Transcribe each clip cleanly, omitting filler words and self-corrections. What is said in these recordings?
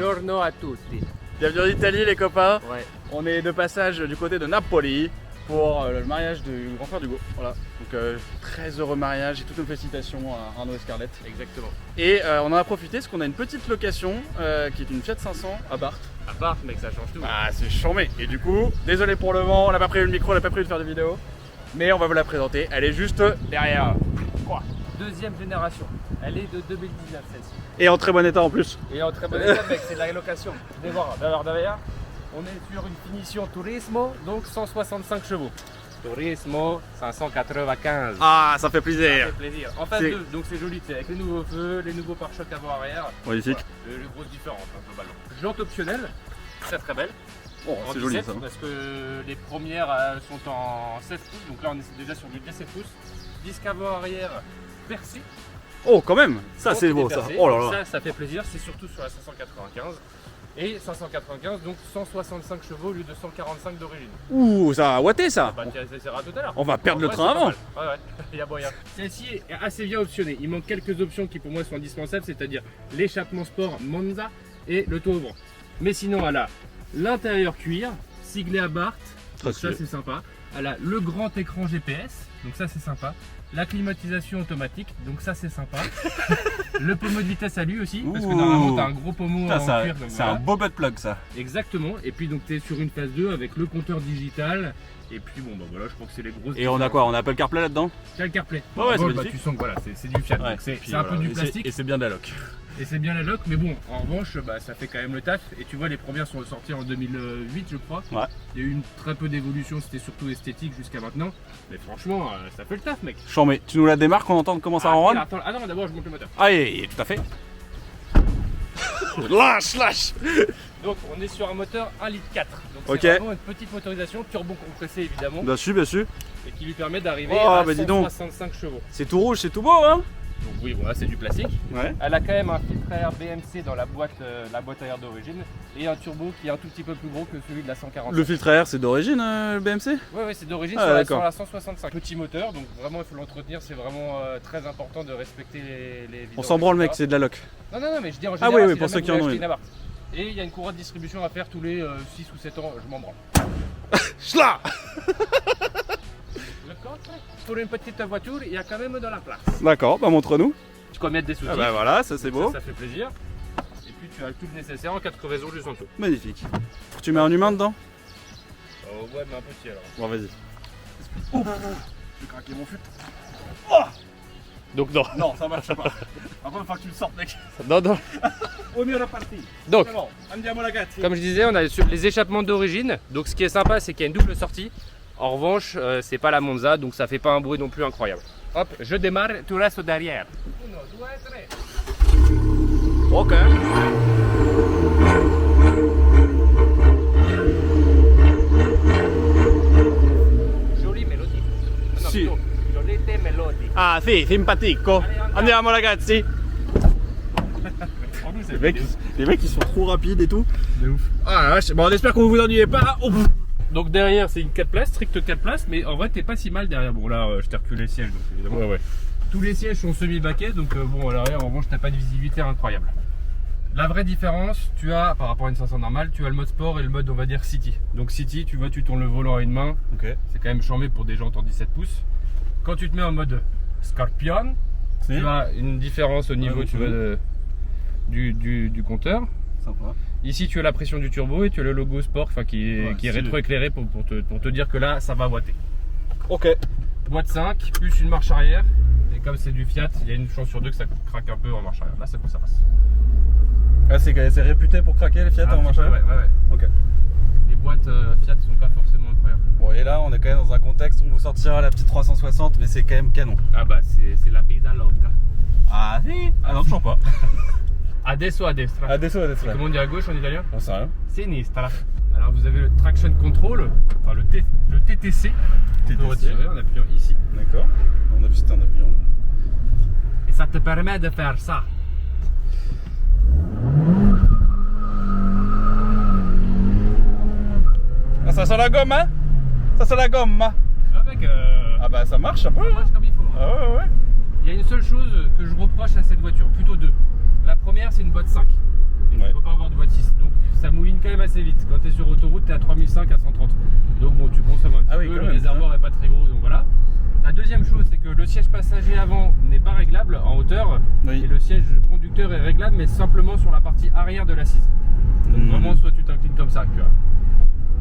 Buongiorno a tutti. Bienvenue en Italie les copains. Ouais. On est de passage du côté de Napoli pour le mariage du grand frère d'Hugo. Voilà. Donc très heureux mariage et toutes nos félicitations à Arnaud et Scarlett. Exactement. Et on en a profité parce qu'on a une petite location qui est une Fiat 500 à Barthes. À part, mec, ça change tout. Ah c'est chambé. Et du coup, désolé pour le vent, on n'a pas pris le micro, on n'a pas prévu de faire de vidéo. Mais on va vous la présenter, elle est juste derrière. Quoi ? Deuxième génération. Elle est de 2019 celle-ci. Et en très bon état en plus. Et en très bon état, mec, c'est de la location. Venez voir, derrière, on est sur une finition Turismo, donc 165 chevaux. Turismo 595. Ah ça fait Ça plaisir. fait plaisir. En phase C'est- 2, donc c'est joli, c'est avec les nouveaux feux, les nouveaux pare-chocs avant-arrière. Magnifique. Voilà, les grosses différences, globalement. Jante optionnelle, très belle. Oh, En c'est joli 17, ça. parce que les premières sont en 16 pouces, donc là on est déjà sur du 17 pouces. Disque avant-arrière percé. Oh quand même, ça Donc, c'est il beau est ça. percé. Oh là là. Ça fait plaisir, c'est surtout sur la 595. Et 595, donc 165 chevaux au lieu de 145 d'origine. Ouh, ça a watté ça. Bah, tu essaieras tout à l'heure. On va perdre le Ouais, train c'est pas avant. mal. Ouais, il y a moyen. Celle-ci est assez bien optionnée. Il manque quelques options qui pour moi sont indispensables, c'est-à-dire l'échappement sport Monza et le toit ouvrant. Mais sinon, elle a l'intérieur cuir, siglé à Barthes, Très donc ça stylé. c'est sympa. Elle a le grand écran GPS, donc ça c'est sympa. La climatisation automatique, donc ça c'est sympa. Le pommeau de vitesse à lui aussi, parce que Ouh. normalement tu as un gros pommeau en Ça, cuir. Donc c'est voilà. un beau butt plug ça. Exactement, et puis donc tu es sur une phase 2 avec le compteur digital. Et puis bon bah voilà, je crois que c'est les grosses. Et on a quoi? On a Apple CarPlay là-dedans? T'as le CarPlay. Ouais, ouais, c'est Bon, bah, magnifique. tu sens que voilà, c'est du Fiat, donc c'est un peu du plastique. Et c'est bien de la loc. Et c'est bien la loc, mais bon, en revanche, bah, ça fait quand même le taf. Et tu vois, les premières sont sorties en 2008, je crois. Ouais. Il y a eu une très peu d'évolution, c'était surtout esthétique jusqu'à maintenant. Mais franchement, ça fait le taf, mec. Chambé, tu nous la démarres qu'on entende comment ça ronronne? Attends, ah non, d'abord, je monte le moteur. Allez, tout à fait. Lâche, lâche. Donc, on est sur un moteur 1,4 litre. Donc, Ok. c'est vraiment une petite motorisation, turbo compressé évidemment, Bien sûr, bien sûr. et qui lui permet d'arriver Oh, à bah dis donc. 165 chevaux. C'est tout rouge, c'est tout beau, hein? Donc, oui, voilà, c'est du plastique. Ouais. Elle a quand même un filtre à air BMC dans la boîte à air d'origine et un turbo qui est un tout petit peu plus gros que celui de la 140. Le filtre à air, c'est d'origine, le BMC? Ouais, c'est d'origine Ah, sur, d'accord. sur la 165. Petit moteur, donc vraiment il faut l'entretenir, c'est vraiment très important de respecter les On vidanges, s'en branle, mec, etc. c'est de la loc. Non, mais je dis en Ah général, oui, oui, si pour jamais ceux vous qui en voulez ont acheter une. une Abarth. Et il y a une courroie de distribution à faire tous les 6 ou 7 ans, je m'en branle. Schla. Le coffre, pour une petite voiture, il y a quand même de la place. D'accord, bah montre-nous. Tu peux mettre des sous-titres, Ah bah voilà, ça c'est beau. ça fait plaisir. Et puis tu as tout le nécessaire en cas de crevaison juste en dessous. Magnifique. Faut que tu mets un humain dedans? Oh ouais, mais un petit alors. Bon, vas-y. J'ai craqué mon fut. Donc non. Non, ça marche pas. Après, il faut que tu le sortes, mec. Non. Au mieux la partie. Donc, C'est bon, andiamo ragazzi. comme je disais, on a sur les échappements d'origine. Donc ce qui est sympa, c'est qu'il y a une double sortie. En revanche, c'est pas la Monza, donc ça fait pas un bruit non plus incroyable. Hop, je démarre, tu restes derrière. 1, 2, 3. Ok. Jolie mélodie. Non, Si. plutôt, Jolite mélodie. Ah si, simpatico. Andiamo ragazzi. Pour nous, c'est Les mecs ils sont trop rapides et tout. de ouf. Ah la vache, bon on espère que vous vous ennuyez pas. Oh. Donc derrière, c'est une 4 places, stricte 4 places, mais en vrai, t'es pas si mal derrière. Bon, là, je t'ai reculé les sièges, donc évidemment. ouais. Tous les sièges sont semi-baquets, donc bon, à l'arrière, en revanche, t'as pas de visibilité incroyable. La vraie différence, tu as, par rapport à une 500 normale, tu as le mode sport et le mode, on va dire, city. Donc city, tu vois, tu tournes le volant à une main, Ok. c'est quand même charmé pour des jantes en 17 pouces. Quand tu te mets en mode Scorpion, Si. tu as une différence au niveau, donc, tu vois, du compteur. Sympa. Ici, tu as la pression du turbo et tu as le logo sport, enfin qui est Ouais, stylé. rétroéclairé pour te dire que là, ça va watter. Ok. Boîte 5, plus une marche arrière. Et comme c'est du Fiat, il y a une chance sur deux que ça craque un peu en marche arrière. Là, c'est quoi ça passe. Ah, c'est réputé pour craquer les Fiat en marche arrière. Ouais. Ok. Les boîtes Fiat sont pas forcément incroyables. Bon et là on est quand même dans un contexte où on vous sortira la petite 360 mais c'est quand même canon. Ah bah, c'est la vida loca. Ah si. Ah non toujours pas. Adesso a destra. Adesso, adesso. Comment on dit à gauche en italien? On sait rien. Sinistra. Alors vous avez le traction control, enfin le TTC. On peut TTC. retirer en appuyant ici. D'accord. On a vu c'était un appuyant. Et ça te permet de faire ça. Ah ça sent la gomme hein. Ça sent la gomme hein. Tu vois mec, Ah bah ça marche un peu. ça marche comme il faut. Hein. Ah ouais. Il y a une seule chose que je reproche à cette voiture, plutôt deux. La première, c'est une boîte 5. Ouais. Tu peux pas avoir de voie de 6. Donc ça mouline quand même assez vite. Quand tu es sur autoroute, tu es à 3500 à 130. Donc bon, tu consommes un petit peu, le réservoir est pas très gros, donc voilà. La deuxième chose, c'est que le siège passager avant n'est pas réglable en hauteur. Oui. Et le siège conducteur est réglable, mais simplement sur la partie arrière de l'assise. Donc vraiment, soit tu t'inclines comme ça, tu vois.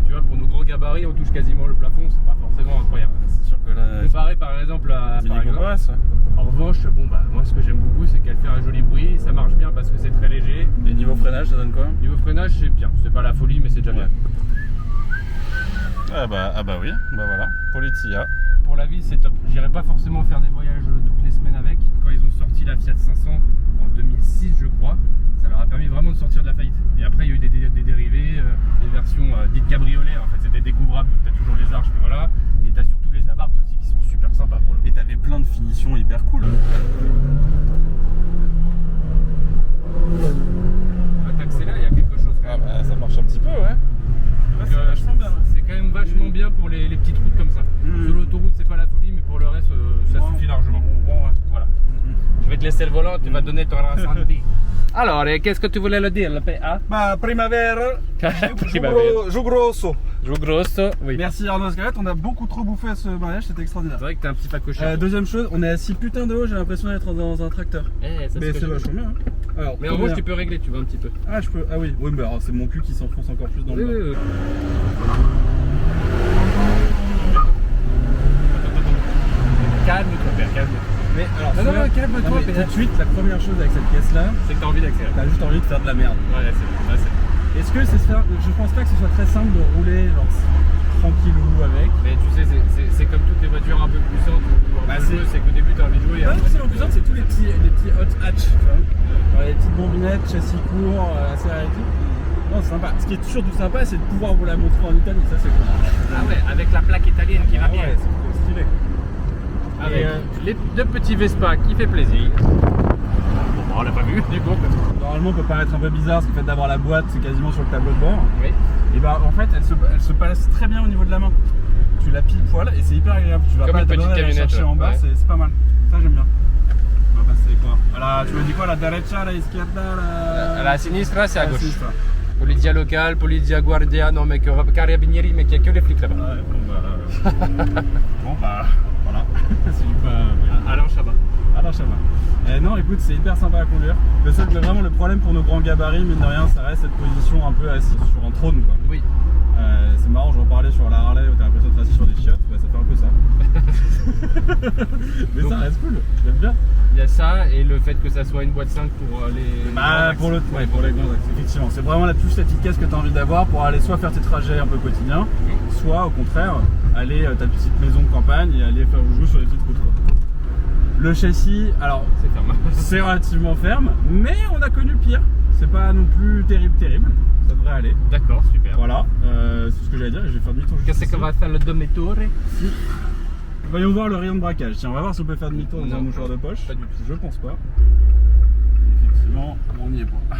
Et tu vois, pour nos grands gabarits, on touche quasiment le plafond, c'est pas forcément incroyable. C'est sûr que là. Comparé par exemple à. C'est dégueulasse. En revanche, bon bah moi ce que j'aime beaucoup, c'est qu'elle fait un joli bruit, ça marche bien parce que c'est très léger. Et niveau freinage, ça donne quoi? Niveau freinage, c'est bien, c'est pas la folie, mais c'est déjà bien. Ah bah oui, bah voilà, Polizia. Pour la ville, c'est top. J'irai pas forcément faire des voyages toutes les semaines avec. Quand ils ont sorti la Fiat 500 en 2006, je crois, ça leur a permis vraiment de sortir de la faillite. Et après, il y a eu des dérivés, des versions dites cabriolet. En fait, c'est des découvrables. Tu as toujours les arches, mais voilà. Et tu as surtout les abarth aussi qui sont super sympas pour le coup. Et t'avais plein de finitions hyper cool. T'accélères, il y a quelque chose quand Ah même. bah ça marche un petit peu, ouais. Donc, c'est vachement bien. C'est quand même vachement bien pour les petites routes comme ça. Sur l'autoroute, c'est pas la folie, mais pour le reste, ça suffit largement. Voilà. Je vais te laisser le volant, tu vas donner ton ressenti. Alors, qu'est-ce que tu voulais le dire, le PA? Bah, primavera, joue grosso. Joue grosso, oui. Merci Arnaud Escalette, on a beaucoup trop bouffé à ce mariage, c'était extraordinaire. C'est vrai que t'es un petit pacochard. Deuxième chose, on est assis putain de haut, j'ai l'impression d'être dans un tracteur. Ça Mais c'est vachement bien. Hein. Alors, mais en revanche, tu peux régler, tu vois un petit peu. Ah, je peux. Ah oui, oui, mais alors c'est mon cul qui s'enfonce encore plus dans le bas. Oui. Calme-toi, père, calme-toi. Mais alors, Non, calme-toi, tout de suite, la première chose avec cette pièce-là, C'est que t'as envie d'accélérer. t'as juste envie de faire de la merde. Ouais, c'est. Est-ce que c'est faire. Je pense pas que ce soit très simple de rouler genre tranquillou avec. Mais tu sais, c'est comme toutes les voitures un peu puissantes ou un peu joueuses, c'est qu'au début t'as envie de jouer. Ouais, c'est en plus simple, c'est tous les petits hot hatch, tu vois. Genre, les petites bombinettes, châssis court, assez arrêtés. Non, c'est sympa. Ce qui est surtout sympa, c'est de pouvoir vous la montrer en Italie, ça c'est cool. Ah ouais, avec la plaque italienne qui va bien. Ouais, c'est trop stylé. Avec les deux petits Vespa qui fait plaisir. Bon, on l'a pas vu du coup. Normalement, peut paraître un peu bizarre, parce que le fait d'avoir la boîte, c'est quasiment sur le tableau de bord. Oui. Et bah en fait, elle se place très bien au niveau de la main. Tu la pile poil et c'est hyper agréable. Tu vas Comme pas une petite aller camionnette, chercher en bas, ouais. c'est pas mal. Ça j'aime bien. On va passer quoi? Alors, tu me dis quoi? La derecha, la izquierda, À la sinistra, c'est à gauche. sinistra. Polizia locale, polizia guardia, non mais que carabinieri, mais qu'il n'y a que les flics là-bas. Ouais, bon bah voilà. C'est du pas. Alain Chabat. Alors Chabat. Non, écoute, c'est hyper sympa à conduire. Vraiment le problème pour nos grands gabarits, mine de rien, ça reste cette position un peu assise sur un trône quoi. Oui. C'est marrant, j'en parlais sur la Harley où t'as l'impression d'être assis sur des chiottes, bah ça fait un peu ça. Mais Donc, ça reste cool, j'aime bien. Il y a ça et le fait que ça soit une boîte 5 pour les. Bah pour le ouais, pour les grands axes, effectivement. C'est vraiment la touche, cette petite caisse que tu as envie d'avoir pour aller soit faire tes trajets un peu quotidiens, soit au contraire aller ta petite maison de campagne et aller faire jouer sur les petites routes. Quoi. Le châssis, alors C'est ferme. c'est relativement ferme, mais on a connu pire. C'est pas non plus terrible. Ça devrait aller. D'accord, super. Voilà, c'est ce que j'allais dire. Je vais faire demi-tour. Qu'est-ce que va faire le domettore? Voyons voir le rayon de braquage. Tiens, on va voir si on peut faire demi-tour dans un mouchoir de poche. Pas du tout. Je pense pas. Effectivement, on n'y est pas.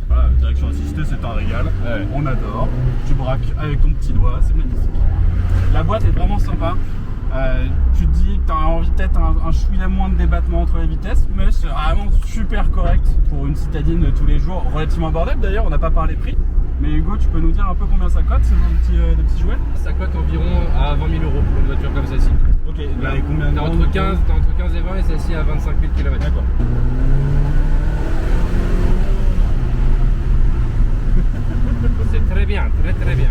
Voilà, direction assistée, c'est un régal. Ouais. On adore. Tu braques avec ton petit doigt, c'est magnifique. La boîte est vraiment sympa. Tu te dis que tu as envie peut-être un chouïa moins de débattement entre les vitesses, mais c'est vraiment super correct pour une citadine de tous les jours, relativement abordable d'ailleurs, on n'a pas parlé prix. Mais Hugo, tu peux nous dire un peu combien ça cote, ce genre de petits jouets? Ça cote environ à 20 000 € pour une voiture comme celle-ci. Ok, Voilà. et combien de T'es entre 15 et 20 et celle-ci à 25 000 km. D'accord. C'est très bien, très bien.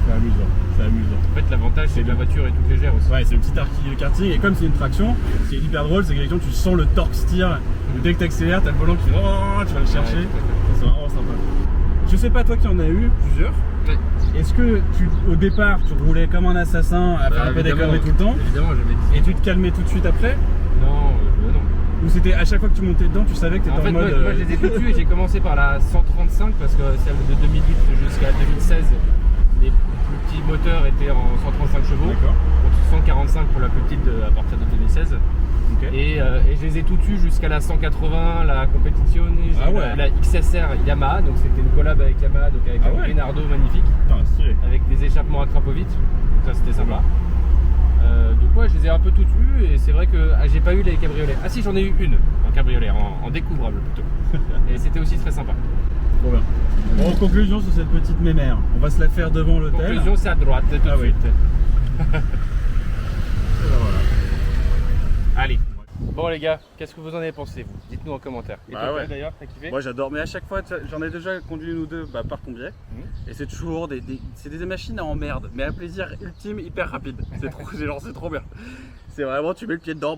C'est amusant, c'est amusant. En fait, l'avantage, c'est que la voiture est toute légère aussi. Ouais, c'est le petit karting, et comme c'est une traction, ce qui est hyper drôle, c'est que tu sens le torque steer. Dès que tu accélères, t'as le volant qui fait oh, tu vas le chercher. Ouais, C'est vraiment sympa. Je sais pas, toi qui en as eu plusieurs, Ouais. est-ce que au départ tu roulais comme un assassin à faire un peu des évidemment, conneries tout le temps Évidemment, j'avais dit. et tu te calmais tout de suite après? Non, non. Ou c'était à chaque fois que tu montais dedans, tu savais que tu étais En fait, en mode. moi je les ai toutes tuées. J'ai commencé par la 135 parce que celle de 2008 jusqu'à 2016, les plus petits moteurs étaient en 135 chevaux. D'accord. Donc 145 pour la plus petite à partir de 2016. Ok. Et je les ai toutes tues jusqu'à la 180, la Competizione, Ah ouais. la XSR Yamaha. Donc c'était une collab avec Yamaha, donc avec Ah un ouais. Grinardo magnifique, Putain, stylé. avec des échappements à Krapovic. Donc ça c'était sympa. Donc ouais, je les ai un peu toutes eues et c'est vrai que j'ai pas eu les cabriolets. Ah si, j'en ai eu une en cabriolet, en découvrable plutôt. Et c'était aussi très sympa. Trop bien. Bon, en conclusion sur cette petite mémère, on va se la faire devant l'hôtel. Conclusion, c'est à droite, tout de suite. Et ben voilà. Allez. Bon les gars, qu'est-ce que vous en avez pensé vous? Dites-nous en commentaire. Et Bah toi ouais. d'ailleurs, t'as kiffé? Moi j'adore, mais à chaque fois, j'en ai déjà conduit une ou deux par ton biais. Et c'est toujours c'est des machines à emmerde, mais à plaisir ultime, hyper rapide. C'est trop, c'est trop bien. C'est vraiment, tu mets le pied dedans,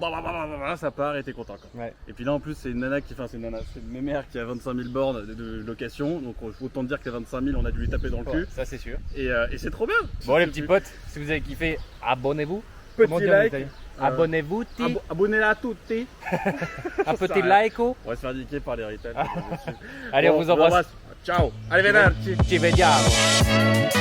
ça part et t'es content quoi. Ouais. Et puis là en plus c'est une nana c'est une mémère qui a 25 000 bornes de location, donc autant dire que les 25 000 on a dû lui taper dans le cul. Ça c'est sûr. Et c'est trop bien. Bon les petits potes, si vous avez kiffé, abonnez-vous. Petit Comment dire en like. italien? Abonnez-vous, Abonnez-la à tutti. un petit like. On va se faire niquer par les Rital. Allez, on vous embrasse. Ciao. Arrivederci. Ci vediamo.